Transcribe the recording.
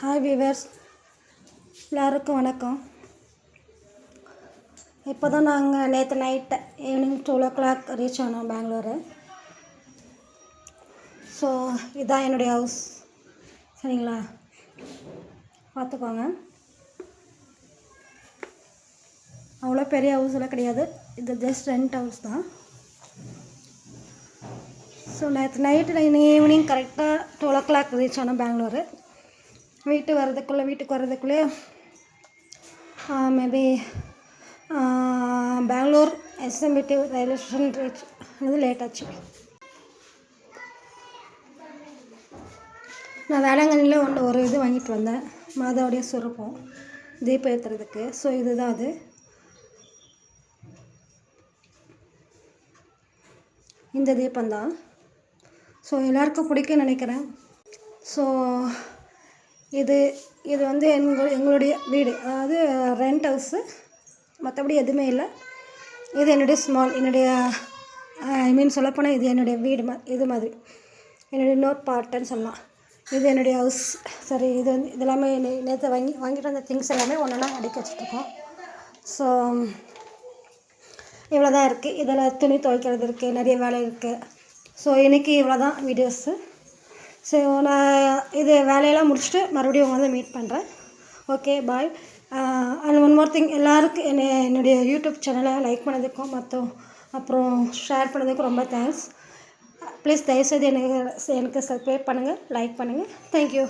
Hi viewers, எல்லாருக்கும் வணக்கம். இப்போ தான் நாங்கள் நேற்று நைட்டு ஈவினிங் 12 o'clock ரீச் ஆனோம் பெங்களூரு. ஸோ இதுதான் என்னுடைய ஹவுஸ், சரிங்களா? பார்த்துக்கோங்க. அவ்வளோ பெரிய ஹவுஸ் எல்லாம் கிடையாது, இது ஜஸ்ட் ரெண்ட் ஹவுஸ் தான். ஸோ நேற்று நைட்டு ஈவினிங் கரெக்டாக 12 o'clock ரீச் ஆனோம் பெங்களூரு. வீட்டுக்கு வர்றதுக்குள்ளே maybe Bangalore SMVT railway station reach ஆனது லேட் ஆச்சு. நான் வேளாங்கண்ணியில் ஒரு இது வாங்கிட்டு வந்தேன், மாதாவுடைய சுரூபம் தீபம் ஏற்றுறதுக்கு. ஸோ இதுதான் அது. இந்த தீபந்தான். ஸோ எல்லாருக்கும் பிடிக்கும்னு நினைக்கிறேன். ஸோ இது வந்து எங்களுடைய வீடு, அதாவது ரெண்ட் ஹவுஸு, மற்றபடி எதுவுமே இல்லை. இது என்னுடைய சொல்லப்போனால் இது என்னுடைய வீடு இது மாதிரி என்னுடைய இன்னொரு பார்ட்டுன்னு சொல்லலாம். இது என்னுடைய ஹவுஸ். சரி, இது வந்து இதெல்லாமே நேற்று வாங்கிட்டு வந்த திங்ஸ் எல்லாமே ஒன்றா அடுக்கி வச்சுட்ருக்கோம். ஸோ இவ்வளோ தான் இருக்குது. இதில் துணி துவைக்கிறது இருக்குது, நிறைய வேலை இருக்குது. ஸோ இன்றைக்கி இவ்வளோ தான் வீடியோஸு. ஸோ நான் இது வேலையெல்லாம் முடிச்சுட்டு மறுபடியும் உங்களை வந்து மீட் பண்ணுறேன். Okay, bye. And one more thing, எல்லாருக்கும் என்னுடைய யூடியூப் சேனலை லைக் பண்ணதுக்கும் அப்புறம் ஷேர் பண்ணதுக்கும் ரொம்ப தேங்க்ஸ். ப்ளீஸ் தயவுசெய்து எனக்கு சப்ஸ்கிரைப் பண்ணுங்கள், லைக் பண்ணுங்கள். தேங்க்யூ.